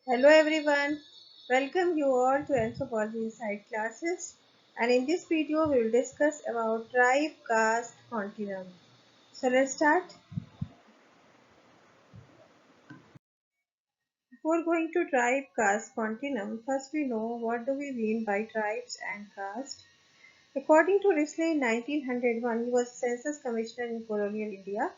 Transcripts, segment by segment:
Hello everyone, welcome you all to Anthropology Inside classes, and in this video we will discuss about tribe, caste, continuum. So let's start. Before going to tribe, caste, continuum, first we know what do we mean by tribes and caste. According to Risley in 1901, he was Census Commissioner in colonial India.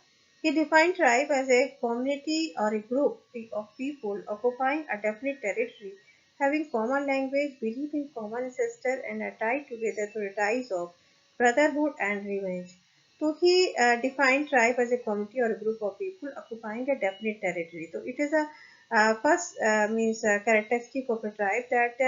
He defined tribe as a community or a group of people occupying a definite territory, having common language, belief in common ancestor, and are tied together through the ties of brotherhood and revenge. So he defined tribe as a community or a group of people occupying a definite territory. So it is a first means characteristic of a tribe that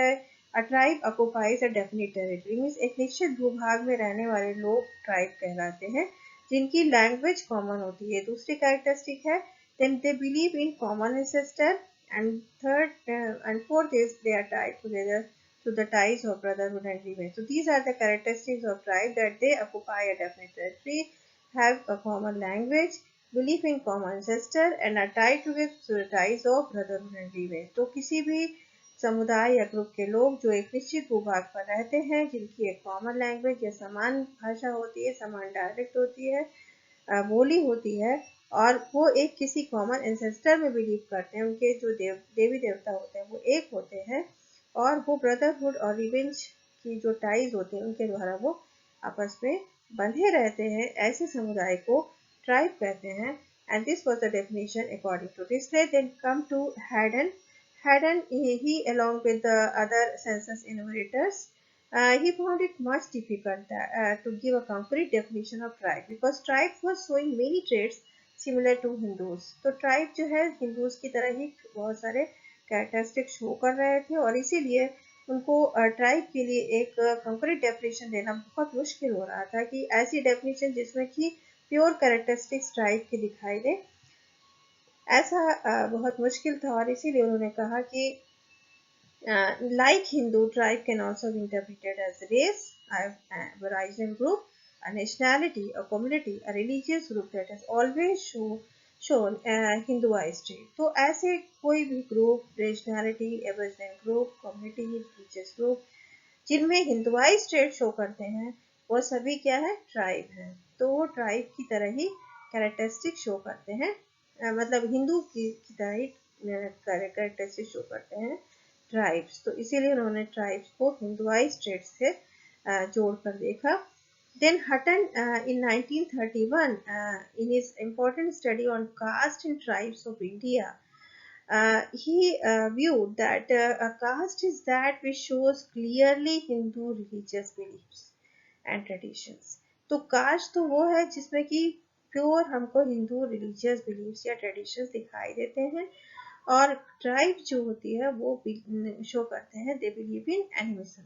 a tribe occupies a definite territory means एक निश्चित भूभाग में रहने वाले लोग tribe कहलाते हैं जिनकी लैंग्वेज कॉमन होती है. दूसरी कैरेक्टरिस्टिक है then they believe in common ancestor, and third and fourth is they are tied together to the ties of brotherhood and revenge. So these are the characteristics of tribe, that they occupy a definite territory, have a common language, believe in common ancestor, and are tied together to the ties of brotherhood and revenge. तो किसी भी समुदाय या group के लोग जो एक निश्चित भूभाग पर रहते हैं, जिनकी एक कॉमन लैंग्वेज या समान भाषा होती है, समान डायलेक्ट होती है, बोली होती है, और वो एक किसी कॉमन एंसेस्टर में बिलीव करते हैं, उनके जो देवी देवता होते हैं वो एक होते हैं, और वो ब्रदरहुड और रिवेंज की जो टाइज होती हैं उनके द्वारा वो आपस में बंधे रहते हैं, ऐसे समुदाय को ट्राइब कहते हैं. And this was the definition according to Risley. Then come to Haddon. Haddon, he along with the other census enumerators, he found it much difficult to give a concrete definition of tribe, because tribe was showing many traits similar to Hindus. तो tribe जो है Hindus की तरह ही बहुत सारे characteristic show कर रहे थे, और इसीलिए उनको ट्राइब के लिए एक कंक्रीट डेफिनेशन देना बहुत मुश्किल हो रहा था, कि ऐसी डेफिनेशन जिसमें कि प्योर कैरेक्टरिस्टिक्स ट्राइब के दिखाई दे, ऐसा बहुत मुश्किल था. और इसीलिए उन्होंने कहा कि like Hindu, tribe can also be interpreted as race, a Eurasian group, a nationality, a community, a religious group that has always shown Hinduized trait. तो ऐसे कोई भी group, nationality, aborigine group, community, religious group जिनमें Hinduise trade show करते हैं, वो सभी क्या है, ट्राइब है. तो वो ट्राइब की तरह ही कैरेक्टरिस्टिक शो करते हैं, मतलब हिंदू की तरह ही कैरेक्टरिस्टिक शो करते हैं ट्राइब्स. तो इसीलिए उन्होंने ट्राइब्स को हिंदुआइज ट्रेड से जोड़कर देखा. Then Hutton in 1931 in his important study on caste and tribes of India, he viewed that a caste is that which shows clearly Hindu religious beliefs and traditions. तो cast तो वो है जिसमें कि pure हमको हिंदू रिलीजियस बिलीव्स या traditions दिखाई देते हैं, और ट्राइब जो होती है वो शो करते हैं दे बिलीव इन एनिमिज्म.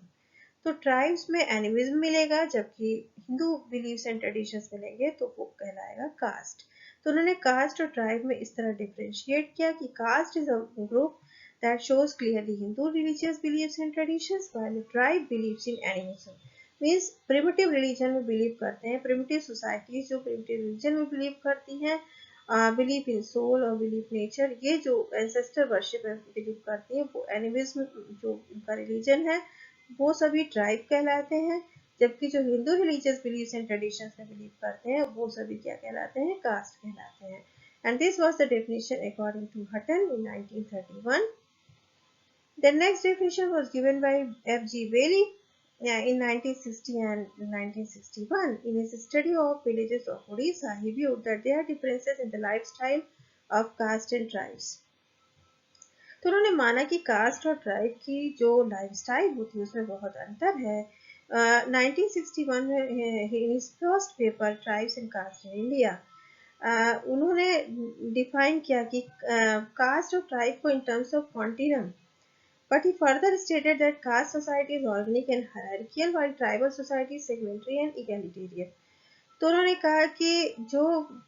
तो ट्राइब्स में एनिमिज्म मिलेगा, जबकि हिंदू बिलीव्स एंड ट्रेडिशंस मिलेंगे तो वो कहलाएगा कास्ट. तो उन्होंने कास्ट और ट्राइब में इस तरह डिफरेंशिएट किया कि caste is a group that shows clearly Hindu religious beliefs and traditions, while the tribe believes in animism. Means primitive religion में बिलीव करते हैं, प्रिमिटिव सोसाइटीज जो प्रिमिटिव रिलीजन में बिलीव करती हैं, बिलीव इन सोल और बिलीव नेचर, ये जो एंसेस्टर वर्शिप में बिलीव करती हैं, वो एनिमिज्म जो उनका रिलीजन है वो सभी ट्राइब कहलाते हैं, जबकि जो Hindu religious beliefs and traditions में बिलीव करते हैं वो सभी क्या कहलाते हैं, कास्ट कहलाते हैं. And this was the definition according to Hutton in 1931. The next definition was given by F. G. Bailey in 1960 and 1961. In his study of villages of Odisha, he viewed that there are differences in the lifestyle of caste and tribes. तो उन्होंने माना कि caste और tribe की जो lifestyle होती है उसमें बहुत अंतर है. 1961 में his first paper tribes and caste in India, उन्होंने डिफाइन किया कि कास्ट और ट्राइब को in terms of continuum, but he further stated that caste society is organic and hierarchical while tribal society is segmentary and egalitarian. तो उन्होंने कहा कि जो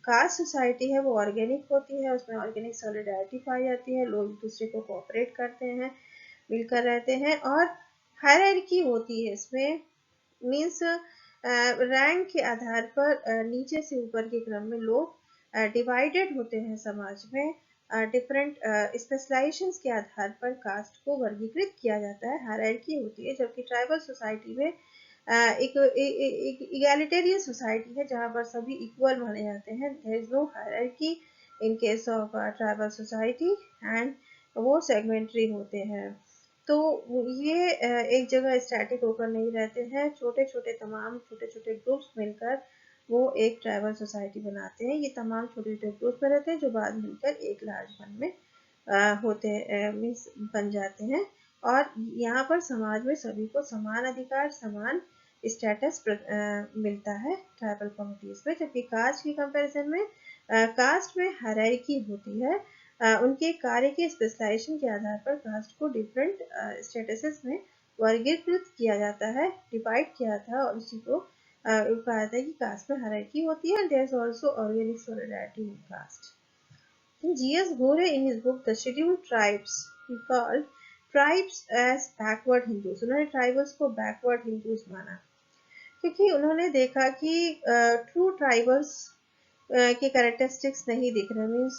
कास्ट सोसाइटी है वो ऑर्गेनिक होती है, उसमें ऑर्गेनिक सॉलिडारिटी पाई जाती है, लोग एक दूसरे को कोऑपरेट करते हैं, मिलकर रहते हैं, और हायरार्की होती है इसमें, मीन्स रैंक के आधार पर नीचे से ऊपर के क्रम में लोग डिवाइडेड होते हैं समाज में, डिफरेंट स्पेशलाइजेशंस के आधार पर कास्ट को वर्गीकृत किया जाता है, हायरार्की होती है, जबकि ट्राइबल सोसाइटी में एक इगैलिटेरियन सोसाइटी है जहाँ पर सभी इक्वल माने जाते हैं. There is no hierarchy in case of tribal society and वो सेगमेंटरी होते हैं. तो ये एक जगह स्टैटिक होकर नहीं रहते हैं, छोटे छोटे तमाम छोटे छोटे ग्रुप्स मिलकर वो एक ट्राइबल सोसाइटी बनाते हैं. ये तमाम छोटे छोटे ग्रुप्स में रहते हैं जो बाद में मिलकर एक लार्ज वन में होते मीन्स बन जाते हैं. और यहाँ पर समाज में सभी को समान अधिकार, समान स्टेटस मिलता है ट्राइबल कम्युनिटीज में. जबकि कास्ट की कंपैरिजन में कास्ट में हायरार्की होती है. उनके कार्य के स्पेशलाइजेशन के आधार पर कास्ट को डिफरेंट स्टेटसेस में वर्गीकृत किया जाता है, डिवाइड किया था, और इसी को कहा जाता है कि कास्ट में हायरार्की होती है. There is also organic solidarity in caste. G.S. Ghore, in his book The Scheduled Tribes, he called tribes as backward Hindus. उन्होंने tribals को backward Hindus माना, क्योंकि उन्होंने देखा कि ट्रू ट्राइबल्स के कैरेक्टरिस्टिक्स नहीं दिख रहे. मीन्स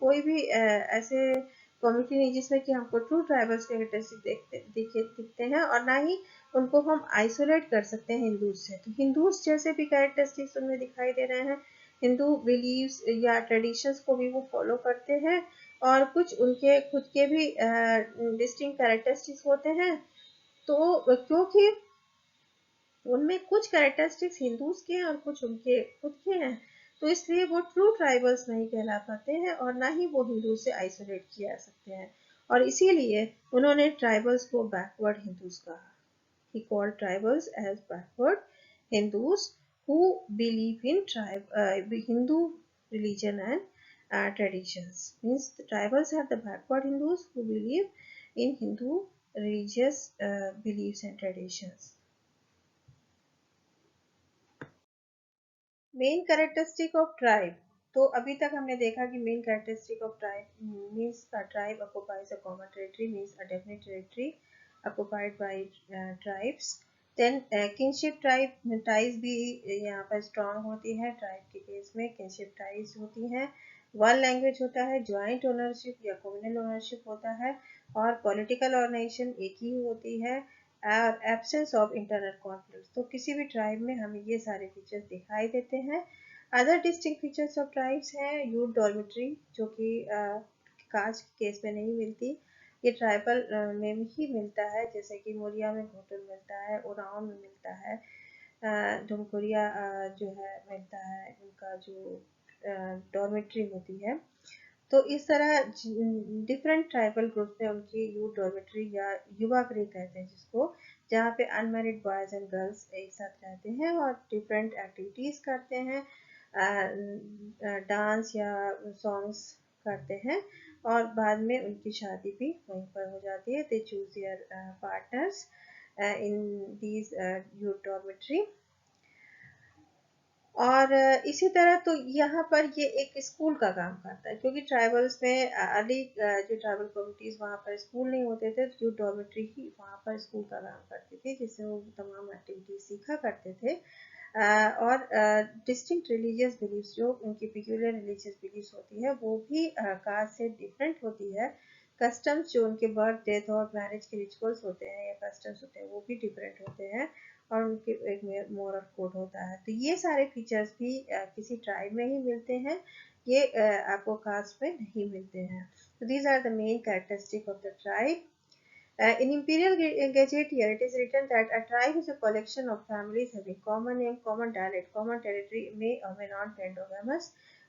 कोई भी ऐसे कम्युनिटी नहीं जिसमें कि हमको ट्रू ट्राइबल्स के कैरेक्टरिस्टिक्स दिखते हैं, और ना ही उनको हम आइसोलेट कर सकते हैं हिंदूज से. तो हिंदूज जैसे भी कैरेक्टरिस्टिक्स उनमें दिखाई दे रहे हैं. हिंदू बिलीव्स या ट्रेडिशंस को भी वो फॉलो करते हैं, और कुछ उनके खुद के भी डिस्टिंक्ट कैरेक्टरिस्टिक्स होते हैं. तो क्योंकि उनमें कुछ कैरेक्टरिस्टिक्स हिंदूज के हैं और कुछ उनके खुद के हैं, तो इसलिए वो ट्रू ट्राइबल्स नहीं कहला पाते हैं, और ना ही वो हिंदू से आइसोलेट किया जा सकते हैं. और इसीलिए उन्होंने ट्राइबल्स को बैकवर्ड हिंदूज कहा. He called tribals as backward Hindus who believe in Hindu religion and traditions. Means the tribals are the backward Hindus who believe in Hindu religious beliefs and traditions. Main characteristic of tribe. तो अभी तक हमने देखा कि main characteristic of tribe means a tribe occupies a common territory, means a definite territory occupied by tribes. Then kinship tribe ties भी यहाँ पर strong होती है. ट्राइब के केस में kinship ties होती हैं. वन लैंग्वेज होता है, ज्वाइंट ओनरशिप या कम्युनल ओनरशिप होता है, और पॉलिटिकल ऑर्गेनाइजेशन एक ही होती है, और एब्सेंस ऑफ इंटरनल कॉन्फ्लिक्ट. तो किसी भी ट्राइब में हमें ये सारे फीचर्स दिखाई देते हैं. Other distinct features of tribes हैं यूथ डॉर्मेट्री, जो कि कास्ट के केस में नहीं मिलती. ये ट्राइबल में ही मिलता है, जैसे कि मोरिया में घोटल मिलता है, ओराव में मिलता है, ढुमकुरिया जो है मिलता है, उनका जो डॉर्मेट्री होती है. तो इस तरह डिफरेंट ट्राइबल ग्रुप्स में उनकी यूथ डॉर्मेट्री या युवा गृह कहते हैं जिसको, जहाँ पे अनमैरिड बॉयज एंड गर्ल्स एक साथ रहते हैं और डिफरेंट एक्टिविटीज करते हैं, डांस या सॉन्ग्स करते हैं, और बाद में उनकी शादी भी वहीं पर हो जाती है. They choose there partners in these youth dormitory. और इसी तरह तो यहाँ पर ये एक स्कूल का काम करता है, क्योंकि ट्राइबल्स में अर्ली जो ट्राइबल कम्युनिटीज वहाँ पर स्कूल नहीं होते थे, तो डॉर्मेट्री ही वहाँ पर स्कूल का काम करती थी, जिससे वो तमाम एक्टिविटीज सीखा करते थे. और डिस्टिंक्ट रिलीजियस बिलीव्स, जो उनकी पिक्यूलियर रिलीजियस बिलीव्स होती है, वो भी कास्ट से डिफरेंट होती है. कस्टम्स जो उनके बर्थ, डेथ और मैरिज के रिचुअल्स होते हैं या कस्टम्स होते हैं, वो भी डिफरेंट होते हैं, और उनके एक मोरल कोड होता है. तो ये सारे फीचर्स भी किसी ट्राइब में ही मिलते हैं, ये आपको कास्ट में नहीं मिलते हैं. तो these are the main characteristic of the tribe. In Imperial Gazetteer, it is written that a tribe is a collection of families having common name, common dialect, common territory, may or may not be endogamous,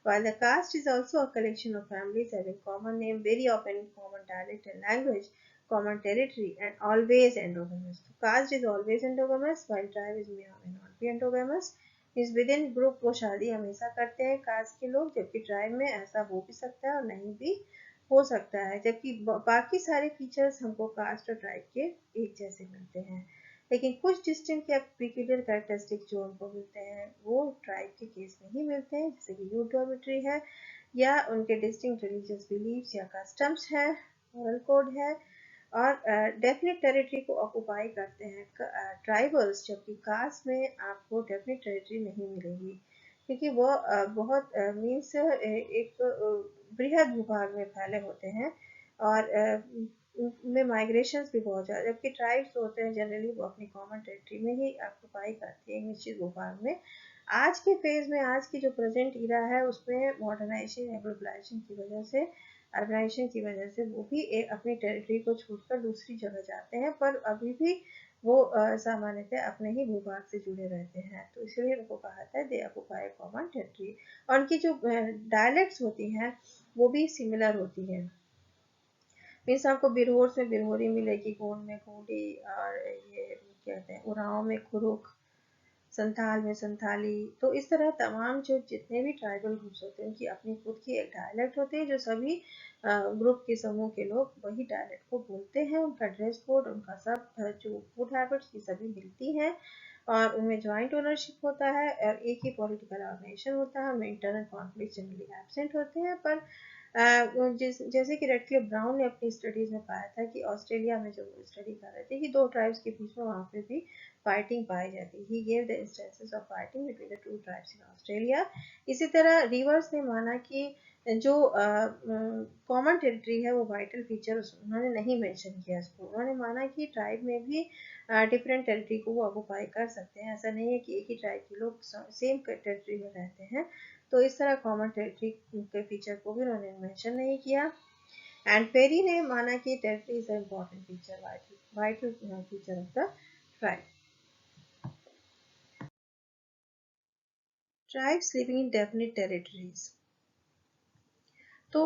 while the caste is also a collection of families having common name, very often common dialect and language, common territory, and always endogamous. So caste is always endogamous, while tribe is may or may not be endogamous. इस within group वो शादी हमेशा करते हैं cast के लोग, जबकि tribe में ऐसा हो भी सकता है और नहीं भी हो सकता है, जबकि बाकी सारे फीचर्स हमको कास्ट और ट्राइब के एक जैसे मिलते हैं. लेकिन कुछ डिस्टिंक्ट या पिक्यूलियर कैरेक्टरिस्टिक जो हमको मिलते हैं वो ट्राइब के केस में ही मिलते हैं, जैसे कि यूथ डॉर्मेट्री है, या उनके डिस्टिंक्ट रिलीजियस बिलीव्स या कस्टम्स है, मोरल कोड है, और डेफिनेट टेरिटरी को ऑक्यूपाई करते हैं ट्राइबल्स, जबकि कास्ट में आपको डेफिनेट टेरिटरी नहीं मिलेगी. क्योंकि वो बहुत मीन्स एक बृहद भूभाग में फैले होते हैं और में माइग्रेशंस भी बहुत ज़्यादा, जबकि ट्राइब्स होते हैं जनरली वो अपनी कॉमन टेरिटरी में ही ऑक्यूपाई करती है निश्चित भूभाग में। आज के फेज में, आज की जो प्रेजेंट इरा है उसमें मॉडर्नाइजेशन या ग्लोबलाइजेशन की वजह से, अर्बनाइजेशन की वजह से वो भी एक अपनी टेरिटरी को छोड़कर दूसरी जगह जाते हैं, पर अभी भी वो सामान्यतः अपने ही भूभाग से जुड़े रहते हैं, तो इसलिए उनको कहा जाता है दे ऑक्यूपाई कॉमन टेरिटरी। और उनकी जो डायलेक्ट्स होती हैं वो भी सिमिलर होती हैं। मीन्स आपको बिरहोर में बिरहोरी मिलेगी, गोंड में गोंडी, और ये कहते हैं उरांव में खुरुक, संथाल में संथाली। तो इस तरह तमाम जो जितने भी ट्राइबल ग्रुप्स होते हैं उनकी अपनी खुद की एक डायलेक्ट होती है, जो सभी ग्रुप के समूह के लोग वही डायलेक्ट को बोलते हैं। उनका ड्रेस कोड, उनका सब जो फूड हैबिट्स की सभी मिलती हैं, और उनमें ज्वाइंट ओनरशिप होता है और एक ही पॉलिटिकल ऑर्गेनाइजेशन होता है। उनमें इंटरनल कॉन्फ्लिक्ट जनरली एब्सेंट होते हैं, पर जैसे कि रेडक्लिफ ब्राउन ने अपनी स्टडीज में पाया था कि ऑस्ट्रेलिया में जो स्टडी कर रहे थे कि दो ट्राइब्स के बीच में वहाँ पे भी फाइटिंग पाई जाती है। ही gave the instances of fighting between the two tribes in Australia. इसी तरह रिवर्स ने माना कि जो कॉमन टेरिटरी है वो वाइटल फीचर उन्होंने नहीं मेंशन किया इसको। उन्होंने माना कि ट्राइब में भी डिफरेंट टेरिटरी को वो ऑक्यूपाई कर सकते हैं, ऐसा नहीं है कि एक ही ट्राइब के लोग सेम टेरिटरी में रहते हैं। तो इस तरह कॉमन टेरिटरी के फीचर को भी उन्होंने मेंशन नहीं किया। एंड पेरी ने माना कि territory is important feature, vital feature of the tribe. Tribes living in definite territories. तो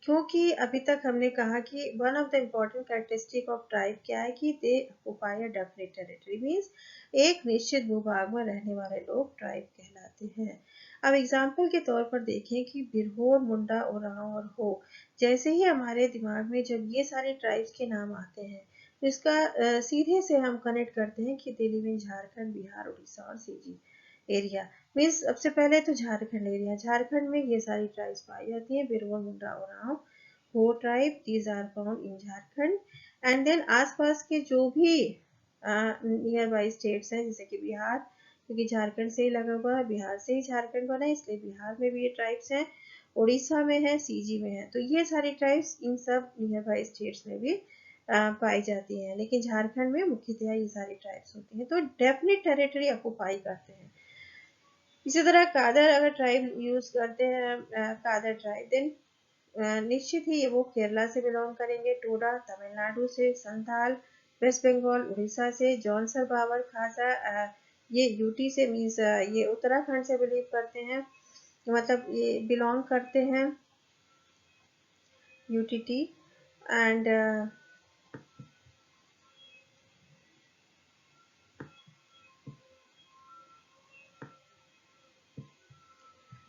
क्योंकि अभी तक हमने कहा कि one of the important characteristic of tribe क्या है कि दे occupy a definite territory, means एक निश्चित भूभाग में रहने वाले लोग ट्राइब कहलाते हैं। अब एग्जाम्पल के तौर पर देखें कि बिरहोर, मुंडा, ओरांव और हो, जैसे ही हमारे दिमाग में जब ये सारे ट्राइब्स के नाम आते हैं तो इसका सीधे से हम कनेक्ट करते हैं कि they live in Jharkhand, Bihar, Orissa और सीजी एरिया। मीन्स सबसे पहले तो झारखंड एरिया, झारखंड में ये सारी ट्राइब्स पाई जाती हैं, Birhor, Munda, Oraon, Ho tribe, these are found in Jharkhand. And then आसपास के जो भी नियर बाई स्टेट्स हैं, जैसे कि बिहार, क्योंकि झारखंड से ही लगा हुआ है, बिहार से ही झारखंड बना है, इसलिए बिहार में भी ये ट्राइब्स हैं, उड़ीसा में है, सीजी में है। तो ये सारी ट्राइब्स इन सब नियर बाई स्टेट्स में भी पाई जाती हैं, लेकिन झारखंड में मुख्यतः ये सारी ट्राइब्स होती हैं, तो डेफिनेट टेरिटरी ऑक्यूपाई करते हैं। इसी तरह कादर अगर ट्राइब यूज करते हैं, कादर ट्राइब, देन निश्चित ही वो केरला से बिलोंग करेंगे, टोडा तमिलनाडु से, संथाल वेस्ट बंगाल उड़ीसा से, जौनसर बाबर खासा ये यूटी से, मीन्स ये उत्तराखंड से बिलीव करते हैं, मतलब ये बिलोंग करते हैं, यूटीटी। एंड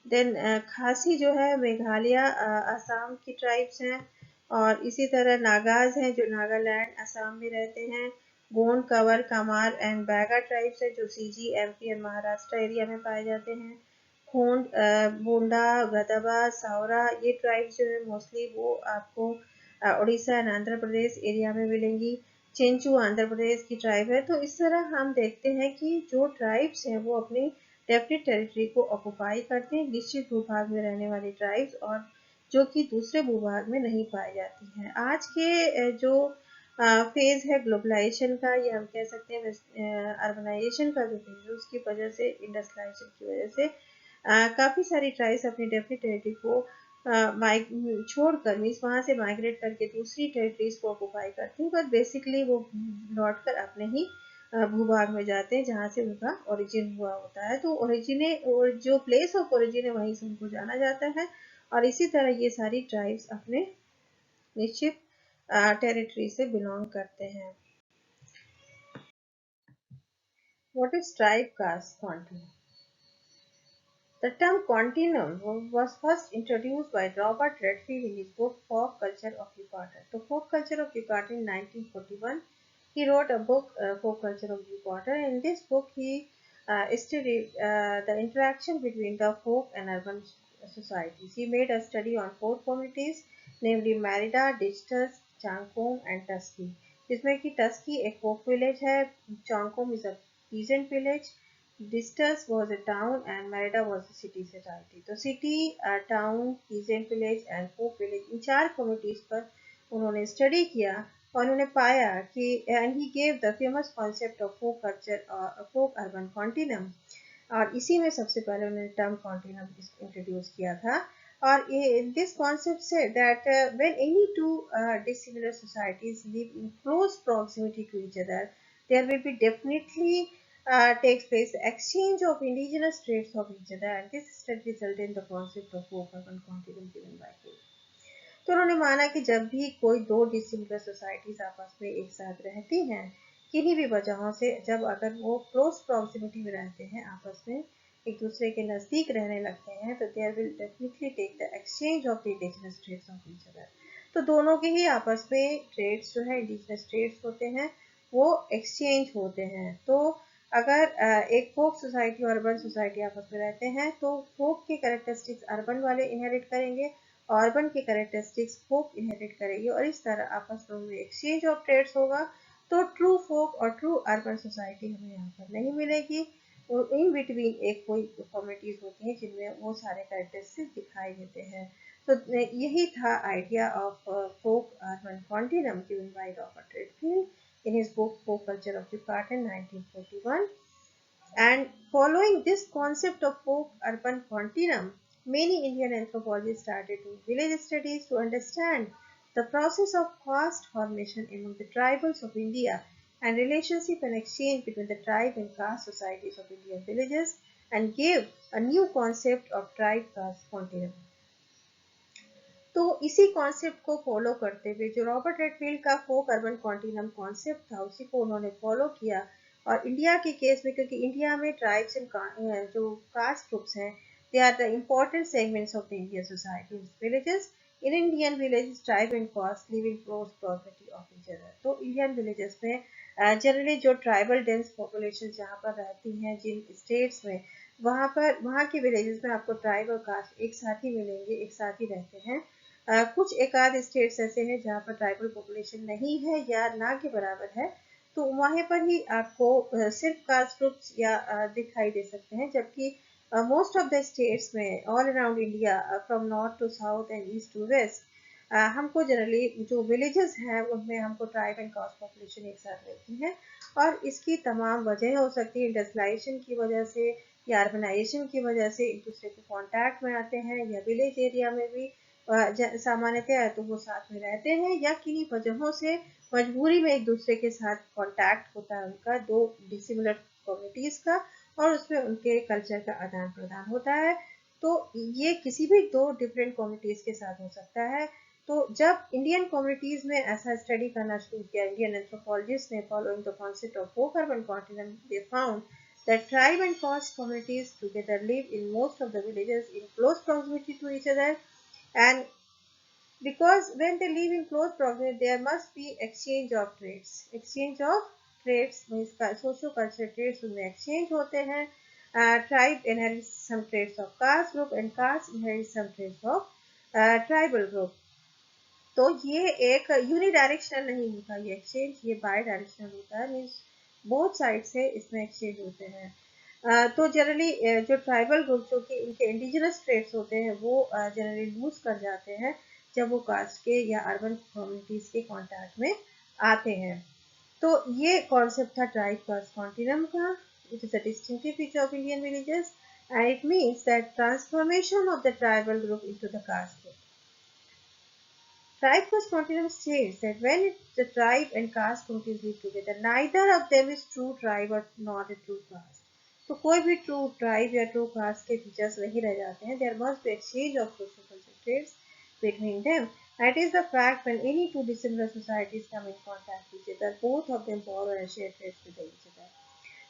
देन खासी जो है मेघालय, असम की ट्राइब्स हैं, और इसी तरह नागाज हैं जो नागालैंड असम में रहते हैं, गोंड, कंवर, कमार एंड बैगा ट्राइब्स हैं जो सीजी एमपी और महाराष्ट्र एरिया में पाए जाते हैं, खोंड, बोंडा, गदबा, सावरा, ये ट्राइब्स जो है मोस्टली वो आपको उड़ीसा एंड आंध्र प्रदेश एरिया में मिलेंगी। चेंचू आंध्र प्रदेश की ट्राइब है। तो इस तरह हम देखते हैं कि जो ट्राइब्स हैं वो अपनी डेफिनेट टेरिटरी को ऑक्यूपाई करते हैं, निश्चित भूभाग में रहने वाली ट्राइब्स, और जो कि दूसरे भूभाग में नहीं पाई जाती हैं। आज के जो फेज है ग्लोबलाइजेशन का, या हम कह सकते हैं अर्बनाइजेशन का जो फेज है, उसकी वजह से, इंडस्ट्रियलाइजेशन की वजह से काफ़ी सारी ट्राइब्स अपनी डेफिनेट टेरिटरी को छोड़कर, मीन्स वहाँ से माइग्रेट करके दूसरी टेरिटरीज को ऑक्यूपाई करती हैं, पर बेसिकली वो लौट कर अपने ही भूभाग में जाते हैं जहाँ से उनका ओरिजिन हुआ होता है। तो ओरिजिने, और जो प्लेस ऑफ ओरिजिन है वहीं से उनको जाना जाता है, और इसी तरह ये सारी ट्राइब्स अपने निश्चित टेरिटरी से बिलोंग करते हैं। What is tribe caste continuum? The term continuum was first introduced by Robert Redfield in his book Folk Culture of Yucatan. The Folk Culture of Yucatan in 1941, he wrote a book, Folk Culture of Yucatan. In this book, he studied the interaction between the folk and urban societies. He made a study on four communities, namely Merida, Dichtas, Changkom and Tusky. जिसमें कि टस्की एक folk village है, Chan Kom is a peasant village, डिस्टस was a town and Merida was a city society. तो city, town, peasant village and folk village, in 4 communities पर उन्होंने study किया और उन्होंने पाया कि and he gave the famous concept of folk culture और फोक अर्बन कॉन्टिनम। और इसी में सबसे पहले उन्होंने टर्म कॉन्टिनम इंट्रोड्यूस किया था। और this concept say that when any two dissimilar societies live in close proximity to each other, there will be definitely takes place the exchange of indigenous traits of each other, and this study resulted in the concept of folk urban continuum given by Cole. तो उन्होंने माना कि जब भी कोई दो dissimilar societies आपस में एक साथ रहती हैं, किन्हीं भी वजहों से, जब अगर वो क्लोज प्रॉक्सिमिटी में रहते हैं, आपस में एक दूसरे के नज़दीक रहने लगते हैं, तो there will definitely take the exchange of the indigenous trades of each other. तो दोनों के ही आपस में ट्रेड्स जो है इंडिजिनस ट्रेड्स होते हैं, वो एक्सचेंज होते हैं। तो अगर एक फोक सोसाइटी और अर्बन सोसाइटी आपस में रहते हैं, तो फोक के कैरेक्टरिस्टिक्स अर्बन वाले इनहेरिट करेंगे, अर्बन के कैरेक्टरिस्टिक्स फोक इनहेरिट करेगी, और इस तरह आपस में एक्सचेंज ऑफ ट्रेड्स होगा। तो ट्रू फोक और ट्रू अर्बन सोसाइटी हमें यहाँ पर नहीं मिलेगी। इन बिटवीन एक कोई कम्युनिटीज होती हैं जिनमें वो सारे कैरेक्टरिस्टिक्स दिखाई देते हैं। तो यही था idea of folk urban continuum given by Robert Redfield in his book Folk Culture of Yucatan 1941. And following this concept of folk urban continuum, many Indian anthropologists started doing village studies to understand the process of caste formation among the tribals of India and relationship and exchange between the tribe and caste societies of Indian villages, and gave a new concept of tribe caste continuum. तो इसी concept को follow करते हुए जो Robert Redfield का फोक urban continuum concept था, उसी को उन्होंने फॉलो किया। और इंडिया के केस में, क्योंकि इंडिया में ट्राइब्स एंड जो कास्ट ग्रुप्स हैं, they are the important segments of the Indian society villages. In Indian villages tribe and caste live in close property of each other. तो Indian villages में generally जो tribal dense population जहाँ पर रहती हैं जिन states में, वहाँ के विलेजेस में आपको ट्राइब और कास्ट एक साथ ही मिलेंगे, एक साथ ही रहते हैं। कुछ एक आध स्टेट्स ऐसे हैं जहाँ पर ट्राइबल पॉपुलेशन नहीं है या ना के बराबर है, तो वहाँ पर ही आपको सिर्फ कास्ट ग्रुप्स या दिखाई दे सकते हैं। जबकि मोस्ट ऑफ द स्टेट्स में all around India, from north to south and east to west, हमको जनरली जो विलेजेस हैं उनमें हमको ट्राइब एंड कास्ट पॉपुलेशन एक साथ रहती है। और इसकी तमाम वजह हो सकती है इंडस्ट्रियलाइजेशन की वजह से या अर्बनाइजेशन की वजह से एक दूसरे के कांटेक्ट में आते हैं, या विलेज एरिया में भी सामान्यतया तो वो साथ में रहते हैं, या किन्हीं वजहों से मजबूरी में एक दूसरे के साथ कांटेक्ट होता है उनका, दो डिसिमिलर कम्युनिटीज का, और उसमें उनके कल्चर का आदान प्रदान होता है। तो ये किसी भी दो डिफरेंट कम्युनिटीज के साथ हो सकता है। तो जब इंडियन कम्युनिटीज में ऐसा स्टडी करना शुरू किया इंडियन एंथ्रोपोलॉजिस्ट ने, following the concept of folk urban continent, they found that tribe and caste communities together live in most of the villages in close proximity to each other, and because when they live in close proximity there must be exchange of traits means socio cultural traits उनमें exchange होते हैं। Tribe inherits some traits of caste group and caste inherits some traits of tribal group। तो ये एक unidirectional नहीं होता ये exchange, ये बाय डायरेक्शनल होता है, मीन्स बोथ साइड से इसमें एक्सचेंज होते हैं। तो जनरली जो ट्राइबल ग्रुप जो कि उनके इंडिजिनस ट्रेड्स होते हैं वो जनरली लूज कर जाते हैं जब वो कास्ट के या अर्बन कम्युनिटीज के कांटेक्ट में आते हैं। तो ये कॉन्सेप्ट था ट्राइब कास्ट कॉन्टिनम का। It is a distinctive feature of Indian villages and it means that transformation of the tribal group into the caste group. Tribe caste continuum states that when the tribe and caste communities live together, neither of them is true tribe or not a true caste. तो कोई भी true tribe या true caste के features नहीं रह जाते हैं। There must be exchange of social cultural trades between them. That is the fact when any two dissimilar societies come in contact with each other, both of them borrow and share traits with each other.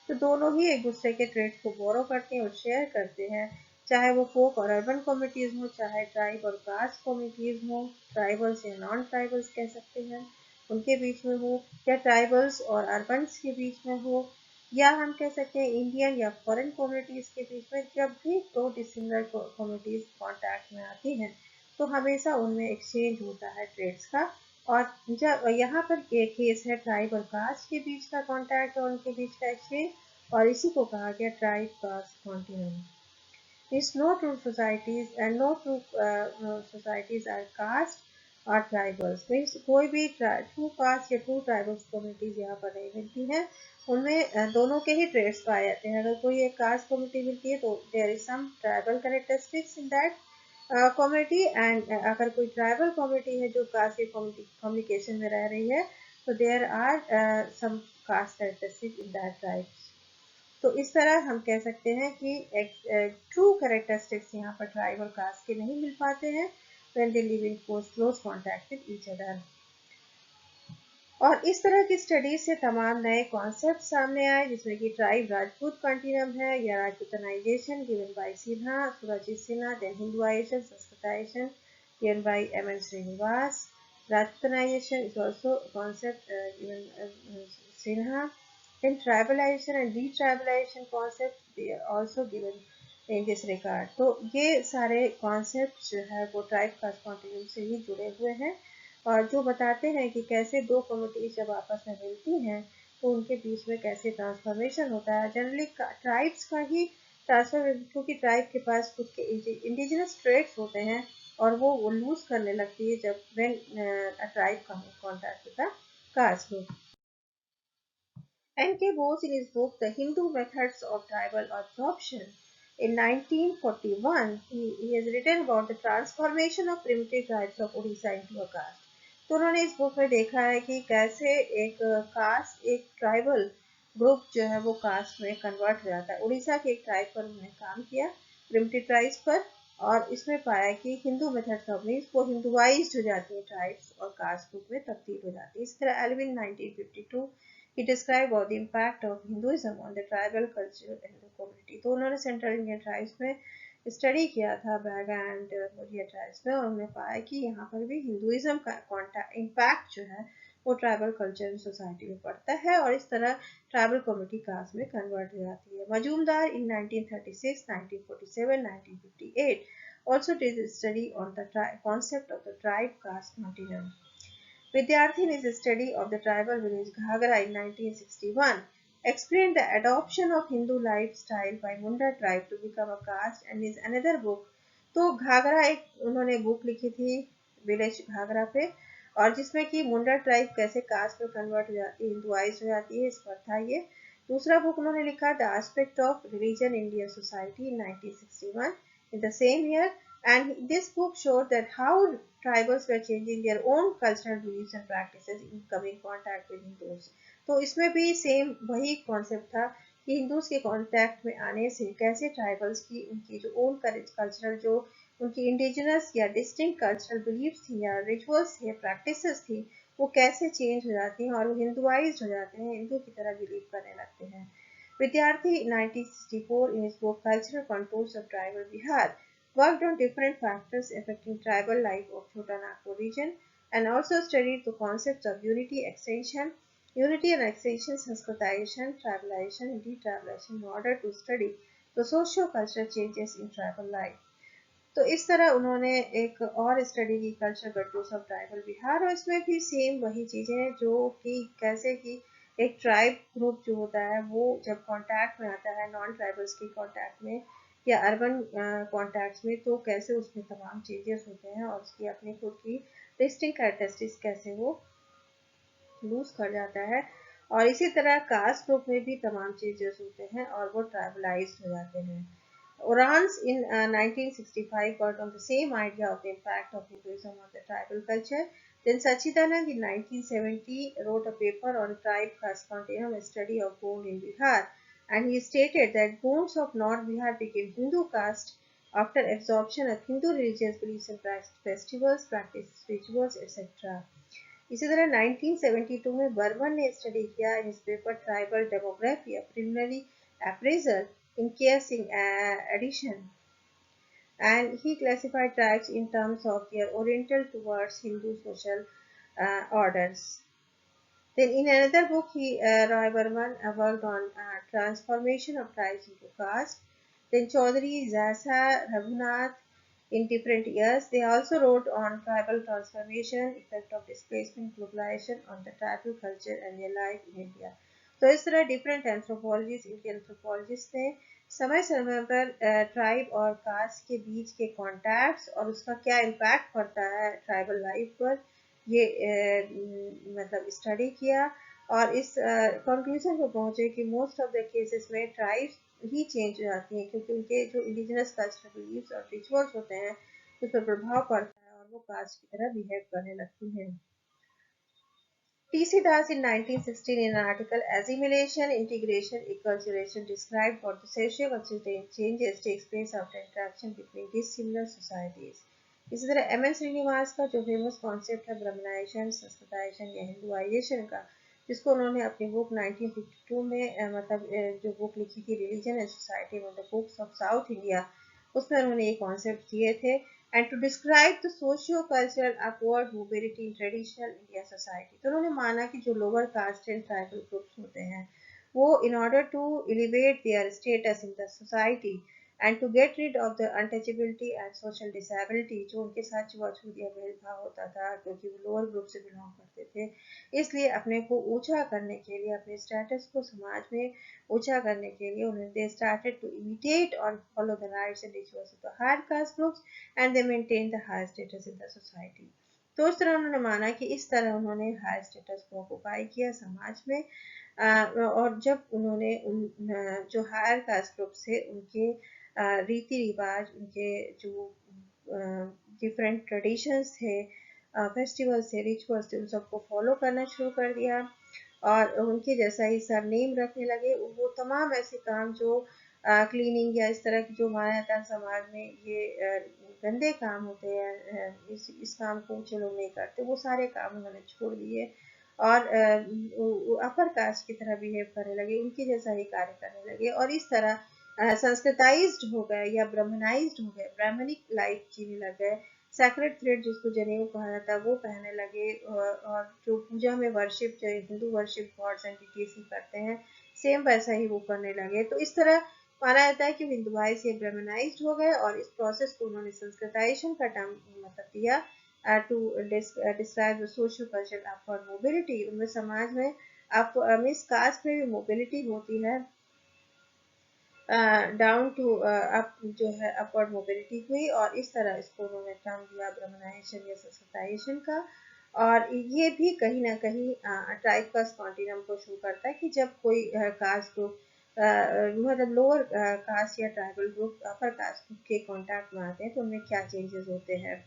तो दोनों ही एक दूसरे के trades को बोरो करते हैं और share करते हैं, चाहे वो फोक और अर्बन कम्युनिटीज हो, चाहे ट्राइब और कास्ट कम्युनिटीज हो, ट्राइबल्स या नॉन ट्राइबल्स कह सकते हैं उनके बीच में हो, या ट्राइबल्स और अर्बन्स के बीच में हो, या हम कह सकते हैं इंडियन या फॉरेन कम्युनिटीज के बीच में। जब भी दो डिसिमिलर कम्युनिटीज कॉन्टैक्ट में आती हैं तो हमेशा उनमें एक्सचेंज होता है ट्रेड्स का। और जब यहाँ पर केस है ट्राइब और कास्ट के बीच का कॉन्टैक्ट और उनके बीच का एक्सचेंज, और इसी को कहा गया tribe caste continuum. Means no true societies and no true societies are caste or tribals. Means कोई भी true caste या true tribal communities यहाँ पर नहीं मिलती हैं। उनमें दोनों के ही traits पाए जाते हैं। अगर कोई एक caste community मिलती है तो there is some tribal characteristics in that community, and अगर कोई tribal community है जो caste के communication में रह रही है तो there are some caste characteristics in that tribe. तो इस तरह हम कह सकते हैं कि ट्रू कैरेक्टरिस्टिक्स यहाँ पर ट्राइब और कास्ट के नहीं मिल पाते हैं when they live in close contact with each other। और इस तरह की स्टडीज से तमाम नए कॉन्सेप्ट सामने आए, जिसमें कि ट्राइब राजपूत कंटिन्यूम है या Rajputanisation given by Sinha, Surajit Sinha, then Hinduisation, Sanskritisation given by M N. Srinivas. Rajputanisation is also concept given Sinha. Then tribalization and detribalization concept they are also given in this regard। तो ये सारे concepts जो है वो ट्राइब कास्ट कॉन्टिन्यूम से ही जुड़े हुए हैं और जो बताते हैं कि कैसे दो कम्युनिटीज जब आपस में मिलती हैं तो उनके बीच में कैसे ट्रांसफॉर्मेशन होता है। जनरली ट्राइब्स का ही ट्रांसफर, क्योंकि ट्राइब के पास खुद के इंडिजिनस ट्रेड्स होते हैं और वो लूज करने लगती है जब when a tribe come in contact with the caste group. N.K. Bose, in his book The Hindu Methods of Tribal Absorption in 1941, he has written about the transformation of primitive tribes of Odisha into a caste। तो उन्होंने इस book में देखा है कि कैसे एक cast, एक ट्राइबल ग्रुप जो है वो कास्ट में कन्वर्ट हो जाता है। उड़ीसा के एक ट्राइब पर उन्होंने काम किया, प्रिमिटिव ट्राइब्स पर, और इसमें पाया कि हिंदू मेथड्स ऑफ मीन्स वो हिंदुआइज्ड हो जाती है ट्राइब्स और कास्ट ग्रुप में तब्दील हो जाती है। इस तरह Alvin 1952 he described about the impact of Hinduism on the tribal culture and the community। तो उन्होंने सेंट्रल इंडियन ट्राइब्स में स्टडी किया था, बैगा एंड मुरिया ट्राइब्स में, और उन्होंने पाया कि यहाँ पर भी हिंदुइज्म का इम्पैक्ट जो है वो ट्राइबल कल्चर सोसाइटी में पड़ता है और इस तरह ट्राइबल कम्युनिटी कास्ट में कन्वर्ट हो जाती है। मजूमदार इन 1936, 1947, 1958 also did a study on the concept of the tribe caste continuum। Vidyarthi, in his study of the tribal village Ghagra in 1961, explained the adoption of Hindu lifestyle by Munda tribe to become a caste, and his another book। तो घाघरा एक उन्होंने book लिखी थी village Ghaghara पे, और जिसमें कि मुंडा tribe कैसे कास्ट में कन्वर्ट हो जाती है, हिंदुआइज हो जाती है, इस पर था ये। दूसरा बुक उन्होंने लिखा the aspect of religion Indian society in 1961 in the same year, and this book showed that how tribals were changing their own cultural beliefs and practices in coming contact with Hindus। तो इसमें भी same वही concept था कि Hindus के contact में आने से कैसे ट्राइबल्स की उनकी जो ओन कल्चरल, जो उनकी इंडिजिनस या डिस्टिंक्ट कल्चरल बिलीफ्स थी या रिचुअल्स या प्रैक्टिसेस थी, वो कैसे चेंज हो जाती हैं और वो हिंदुआइज हो जाते हैं, हिंदू की तरह बिलीव करने लगते हैं। विद्यार्थी 1964 in his book Cultural Contours of Tribal Bihar worked on different factors affecting tribal life of Chotanagpur region and also studied the concepts of unity and extension, Sanskritization, tribalization, and detribalization in order to study the socio-cultural changes in tribal life। तो इस तरह उन्होंने एक और study की culture contours of tribal Bihar, और इसमें भी सेम वही चीज़ें हैं जो कि कैसे कि एक ट्राइब ग्रुप जो होता है वो जब कांटेक्ट में आता है नॉन ट्राइबल्स के कांटेक्ट में या अर्बन कॉन्टैक्ट्स में, तो कैसे उसमें तमाम चेंजेस होते हैं और उसकी अपनी खुद की डिस्टिंक्ट कैरेक्टरिस्टिक्स कैसे वो लूज कर जाता है। और इसी तरह कास्ट ग्रुप में भी तमाम चेंजेस होते हैं और वो ट्राइबलाइज्ड हो जाते हैं। Orans in 1965 got on the same idea of the impact of Hinduism on the tribal culture। Then Sachidanand in 1970 wrote a paper on tribe caste continuum, a study of Gond in Bihar, and he stated that Gonds of North Bihar became Hindu caste after absorption of Hindu religious beliefs and festivals, practices, rituals, etc। इसी तरह 1972 में बर्मन ने study किया इन इस paper tribal demography, a preliminary appraisal in Kersing edition, and he classified tribes in terms of their oriental towards Hindu social orders। Then in another book, Roy Burman worked on transformation of tribes into caste। Then Chaudhary, Zasa, Raghunath in different years, they also wrote on tribal transformation, effect of displacement, globalization on the tribal culture and their life in India। तो इस तरह different anthropologist, Indian anthropologist ने समय समय पर tribe और cast के बीच के कॉन्टैक्ट्स और उसका क्या इम्पैक्ट पड़ता है ट्राइबल लाइफ पर, ये मतलब स्टडी किया और इस कंक्लूजन को पहुंचे कि मोस्ट ऑफ द केसेस में ट्राइब्स ही चेंज हो जाती हैं, क्योंकि उनके जो इंडिजिनस कल्चरल बिलीव्स और रिचुअल्स होते हैं उस पर प्रभाव पड़ता है और वो कास्ट की तरह बिहेव करने लगती हैं। T.C. Das in 1916 in an article Assimilation, Integration, Acculturation described what the socio-cultural changes takes place after interaction between dissimilar societies. इसी तरह एम एन श्रीनिवास का जो फेमस कॉन्सेप्ट है ब्रह्मनाइजेशन, संस्कृताइजेशन या हिंदुआइजेशन का, जिसको उन्होंने अपनी बुक 1952 में जो बुक लिखी थी रिलीजन एंड सोसाइटी में the books of south India, उसमें उन्होंने ये कॉन्सेप्ट दिए थे and to describe the socio-cultural upward mobility in traditional Indian society. तो उन्होंने माना कि जो lower caste and tribal groups होते हैं वो in order to elevate their status in the society and to get rid of the untouchability and social disability जो उनके साथ छुआछूत या भेदभाव होता था क्योंकि वो लोअर ग्रुप से बिलोंग करते थे, इसलिए अपने को ऊंचा करने के लिए, अपने स्टेटस को समाज में ऊंचा करने के लिए उन्होंने दे स्टार्टेड टू इमिटेट और follow the rites and rituals of the higher caste groups and they maintain the higher status in the society. तो इस तरह उन्होंने माना कि इस तरह उन्होंने हायर स्टेटस को ऑक्युपाई किया समाज में। और जब उन्होंने उन जो हायर कास्ट ग्रुप से उनके रीति रिवाज, उनके जो डिफरेंट ट्रेडिशंस थे, फेस्टिवल्स थे, रिचुअल्स थे, उन सबको फॉलो करना शुरू कर दिया और उनके जैसा ही सरनेम रखने लगे। वो तमाम ऐसे काम जो क्लीनिंग या इस तरह की जो हमारे यहाँ समाज में ये गंदे काम होते हैं, इस काम को ऊँचे लोग नहीं करते, वो सारे काम उन्होंने छोड़ दिए और अपर कास्ट की तरह बिहेव करने लगे, उनके जैसा ही कार्य करने लगे और इस तरह संस्कृताइज्ड हो गए या ब्राह्मणाइज्ड हो गए, ब्राह्मणिक लाइफ जीने लग गए। सैक्रेड थ्रेड जिसको जनेऊ कहा जाता है वो पहनने लगे और जो पूजा में वर्शिप, जो Hindu worship gods and deities ही करते हैं, सेम वैसा ही वो करने लगे। तो इस तरह माना जाता है कि हिंदुआइज या ब्राह्मणाइज्ड हो गए और इस प्रोसेस को उन्होंने संस्कृताइजेशन का टर्म मतलब दिया to describe the social cultural upward mobility. उनमें समाज में अप मीन्स कास्ट में भी मोबिलिटी होती है, डाउन टू अप जो है अपवर्ड मोबिलिटी हुई और इस तरह इसको उन्होंने टर्म दिया ब्रह्मनाइजेशन या संस्कृताइजेशन का। और ये भी कहीं ना कहीं ट्राइब कास्ट कॉन्टिनम को शो करता है कि जब कोई कास्ट ग्रुप मतलब लोअर कास्ट या tribal group upper caste group के कांटेक्ट में आते हैं तो उनमें क्या चेंजेस होते हैं।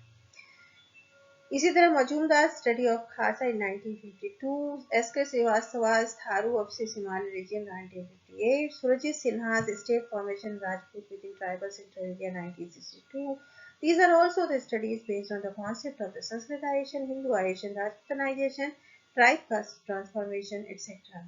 इसी तरह Majumdar study of Khasa in 1952, S K. Srivastava's Tharu of Himalaya region 1958, Surajit Sinha's state formation Rajput within tribal central India 1962. These are also the studies based on the concept of the Sanskritization, Hinduization, Rajputanization, tribe caste transformation, etc.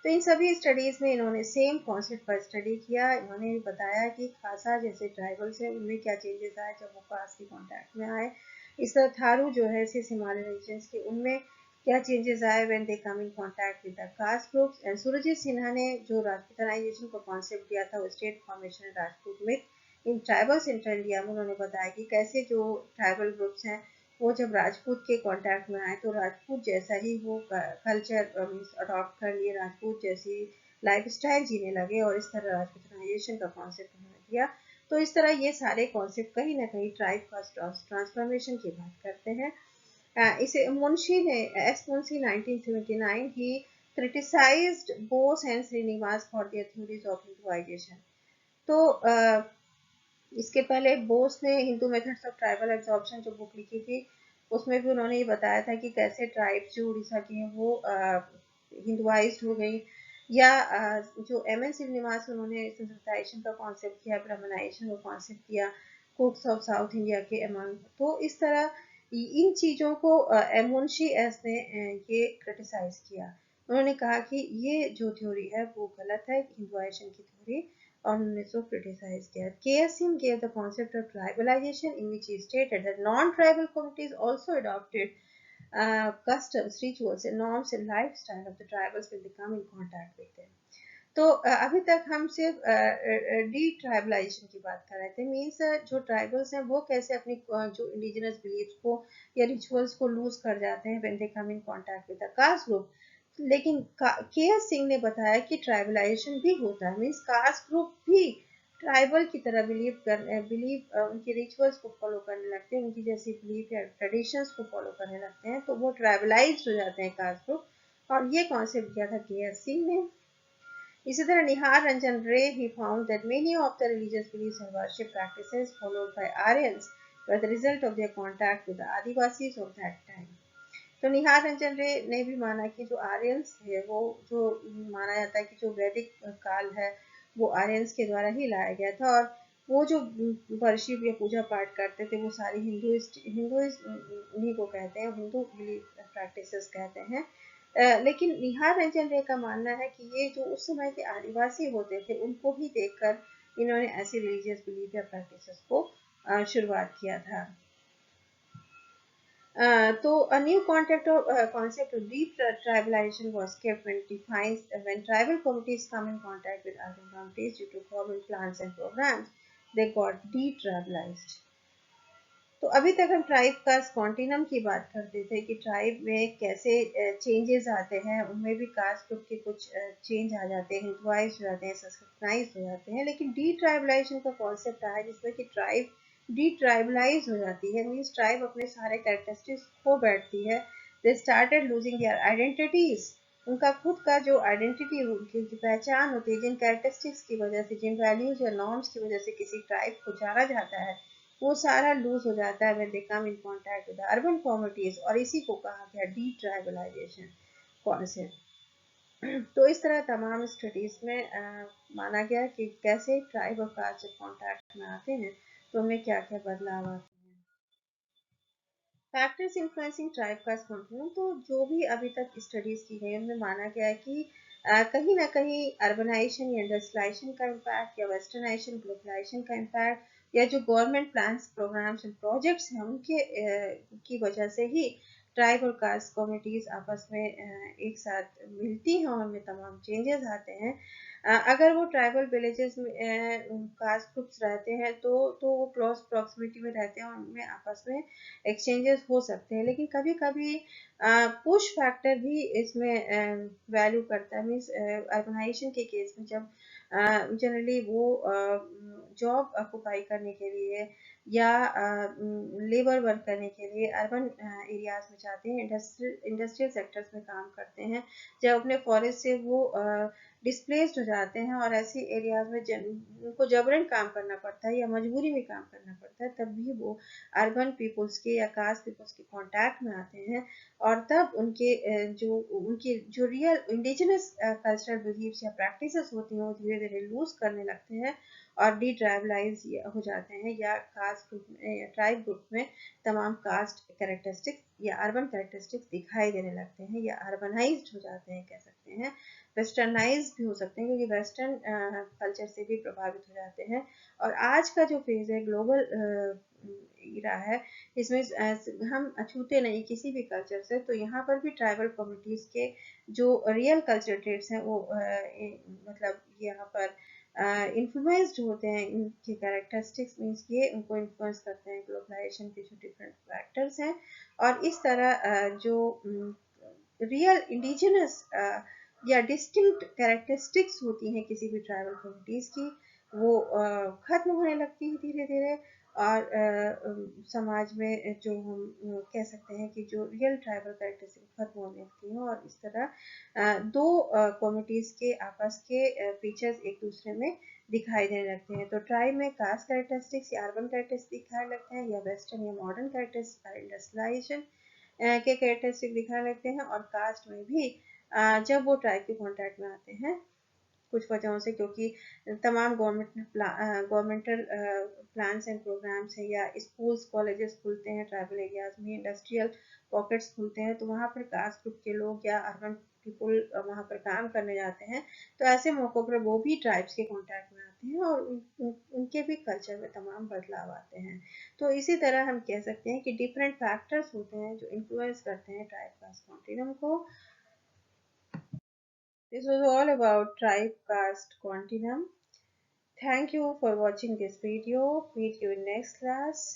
तो इन सभी studies में इन्होंने same concept पर study किया। इन्होंने बताया कि खासा जैसे ट्राइबल्स है उनमें क्या चेंजेस आए जब वो कास्ट के कॉन्टैक्ट में आए। इस तरह थारू जो है हिमालयन रीजन्स के, उनमें क्या चेंजेस आए when they come in contact with the caste groups. And Surajit Sinha ने जो राजपूतानाइजेशन का कॉन्सेप्ट दिया था वो स्टेट फॉर्मेशन राजपूत में इन ट्राइबल सेंट्रल इंडिया में, उन्होंने बताया कि कैसे जो ट्राइबल ग्रुप्स हैं वो जब राजपूत के कांटेक्ट में आए तो राजपूत जैसा ही वो कल्चर अडॉप्ट कर लिए, राजपूत जैसी लाइफस्टाइल जीने लगे और इस तरह राजपूतानाइजेशन का कॉन्सेप्ट उन्होंने दिया। तो इस तरह ये सारे कॉन्सेप्ट कहीं ना कहीं ट्राइब कास्ट ट्रांसफॉर्मेशन की बात करते हैं। इसे मुंशी ने एस मुंशी 1979 ही criticised Bose and Srinivas for their theories of Hinduisation. तो इसके पहले बोस ने Hindu methods of tribal absorption जो बुक लिखी थी उसमें भी उन्होंने ये बताया था कि कैसे ट्राइब्स जो उड़ीसा की हैं वो हिंदुआइज्ड हो गई, या जो एम एन श्रीनिवास उन्होंने संस्कृताइजेशन का कॉन्सेप्ट किया, ब्राह्मणाइजेशन का कॉन्सेप्ट किया कुक्स ऑफ साउथ इंडिया के अमंग। तो इस तरह इन चीज़ों को मुंशी एस ने ये क्रिटिसाइज किया। उन्होंने कहा कि ये जो थ्योरी है वो गलत है, हिंदुआइजेशन की थ्योरी, और उन्होंने इसको क्रिटिसाइज किया। KSM gave the concept of tribalization in which he stated that non-tribal communities also adopted customs, rituals and norms and lifestyle of the tribals when they come in contact with them. तो अभी तक हम सिर्फ D ट्राइबलाइजेशन की बात कर रहे थे, मीन्स जो ट्राइबल्स हैं वो कैसे अपनी जो इंडिजिनस बिलीफ्स को या रिचुअल्स को लूज कर जाते हैं when they come in contact with the caste group. लेकिन के एस सिंह ने बताया कि ट्राइबलाइजेशन भी होता है, मीन्स कास्ट ग्रुप भी ट्राइबल की तरह बिलीव उनके रिचुअल्स को फॉलो करने लगते हैं, उनकी जैसी बिलीफ या ट्रेडिशंस को फॉलो करने लगते हैं, तो वो ट्राइबलाइज हो जाते हैं कास्ट ग्रुप। और ये कॉन्सेप्ट दिया था के एस सिंह ने। इसी तरह निहार रंजन रे he found that many of the religious beliefs and worship practices followed by Aryans were the result of their contact with the Adivasis of that time। तो निहार रंजन रे ने भी माना कि जो आर्यंस है वो जो माना जाता है कि जो वैदिक काल है वो आर्यंस के द्वारा ही लाया गया था, और वो जो वर्शिप या पूजा पाठ करते थे वो सारी हिंदुइज्म उन्हीं को कहते हैं, हिंदू बिलीफ प्रैक्टिसेस कहते हैं। लेकिन निहार रंजन रे का मानना है कि ये जो उस समय के आदिवासी होते थे उनको ही देखकर इन्होंने ऐसी रिलीजियस बिलीफ या प्रैक्टिसेस को शुरुआत किया था। So a new concept of deep tribalization was kept when it defines when tribal communities come in contact with urban communities due to government plans and programs, they got detribalized। तो अभी तक हम tribe का continuum की बात करते थे कि ट्राइब में कैसे चेंजेस आते हैं, उनमें भी कास्ट ग्रुप के कुछ चेंज आ जाते हैं, हिंदुआइज हो जाते हैं, संस्कृतनाइज हो जाते हैं। लेकिन डी ट्राइबलाइजेशन का कॉन्सेप्ट आया जिसमें कि ट्राइब डी ट्राइबलाइज हो जाती है, मीन्स ट्राइब अपने सारे कैरेक्टरिस्टिक्स खो बैठती है। They started losing their identities, उनका खुद का जो आइडेंटिटी उनकी जो पहचान होती है, जिन कैरेक्टरिस्टिक्स की वजह से, जिन वैल्यूज या नॉर्म्स की वजह से किसी ट्राइब को जाना जाता है, वो सारा लूज हो जाता है when they come in contact with the urban communities, और इसी को कहा गया डी ट्राइबलाइजेशन कॉन्सेप्ट। तो इस तरह तमाम स्टडीज में माना गया कि कैसे ट्राइब और कास्ट जब कॉन्टैक्ट में आते हैं तो उनमें क्या क्या बदलाव आते हैं। Factors influencing tribe caste control, तो जो भी अभी तक स्टडीज की गई उनमें माना गया है कि कहीं ना कहीं अर्बनाइजेशन या इंडस्ट्रियलाइजेशन का इम्पैक्ट, या वेस्टर्नाइजेशन ग्लोबलाइजेशन का इम्पैक्ट, या जो government plans programmes and projects हैं उनके की वजह से ही ट्राइब और कास्ट कम्युनिटीज आपस में एक साथ मिलती हैं और उनमें तमाम चेंजेस आते हैं। अगर वो ट्राइबल विलेजेस में कास्ट ग्रुप्स रहते हैं तो वो क्लोज प्रॉक्सिमिटी में रहते हैं और उनमें आपस में एक्सचेंजेस हो सकते हैं, लेकिन कभी कभी पुश फैक्टर भी इसमें वैल्यू करता है। मीन्स अर्बनाइजेशन के केस में जब जनरली वो जॉब ऑक्यूपाई करने के लिए या लेबर वर्क करने के लिए अर्बन एरियाज में जाते हैं, इंडस्ट्रियल सेक्टर्स में काम करते हैं, जब अपने फॉरेस्ट से वो डिस्प्लेस्ड हो जाते हैं और ऐसे एरियाज में उनको जबरन काम करना पड़ता है या मजबूरी में काम करना पड़ता है, तब भी वो अर्बन पीपल्स के या कास्ट पीपल्स के कांटेक्ट में आते हैं, और तब उनके जो रियल इंडिजिनस कल्चरल बिलीव्स या प्रैक्टिसेस होती हैं वो धीरे धीरे लूज करने लगते हैं और डी ट्राइबलाइज हो जाते हैं, या कास्ट ग्रुप में या ट्राइब ग्रुप में तमाम कास्ट कैरेक्टरिस्टिक्स या अर्बन कैरेक्टरिस्टिक्स दिखाई देने लगते हैं, या अर्बनाइज्ड हो जाते हैं कह सकते हैं, वेस्टर्नाइज भी हो सकते हैं क्योंकि वेस्टर्न कल्चर से भी प्रभावित हो जाते हैं। और आज का जो फेज है ग्लोबल इरा है, इसमें हम अछूते नहीं किसी भी कल्चर से, तो यहाँ पर भी ट्राइबल कम्युनिटीज के जो रियल कल्चर ट्रेड्स हैं वो मतलब यहाँ पर इन्फ्लुएंस्ड होते हैं, इनके कैरेक्टरिस्टिक्स मीन्स ये उनको इन्फ्लुएंस करते हैं ग्लोबलाइजेशन के जो डिफरेंट फैक्टर्स हैं, और इस तरह जो रियल इंडिजिनस या डिस्टिंक्ट कैरेक्टरिस्टिक्स होती हैं किसी भी ट्राइबल कम्युनिटीज़ की, वो खत्म होने लगती है धीरे धीरे, और समाज में जो हम कह सकते हैं कि जो रियल ट्राइबल कैरेक्टरिस्टिक्स खत्म होने लगती हैं, और इस तरह दो कम्युनिटीज़ के आपस के फीचर्स एक दूसरे में दिखाई देने लगते हैं। तो ट्राइब में कास्ट कैरेक्टरिस्टिक्स या अर्बन कैरेक्टरिस्टिक्स दिखाने लगते हैं, या वेस्टर्न या मॉडर्न कैरेक्टरिस्टिक्स इंडस्ट्रियलाइजेशन के कैरेक्टरिस्टिक दिखाने लगते हैं, और कास्ट में भी जब वो ट्राइब के कॉन्टैक्ट में आते हैं कुछ वजहों से, क्योंकि तमाम गवर्नमेंटल प्लान्स एंड प्रोग्राम्स हैं, या स्कूल्स कॉलेजेस खुलते हैं ट्राइबल एरियाज में, इंडस्ट्रियल पॉकेट्स खुलते हैं, तो वहाँ पर कास्ट ग्रुप के लोग या अर्बन पीपल वहाँ पर काम करने जाते हैं, तो ऐसे मौक़ों पर वो भी ट्राइब्स के कॉन्टैक्ट में आते हैं और उनके भी कल्चर में तमाम बदलाव आते हैं। तो इसी तरह हम कह सकते हैं कि डिफरेंट फैक्टर्स होते हैं जो इन्फ्लुएंस करते हैं ट्राइब कास्ट कॉन्टिनम को। This was all about tribe caste continuum. Thank you for watching this video. Meet you in next class.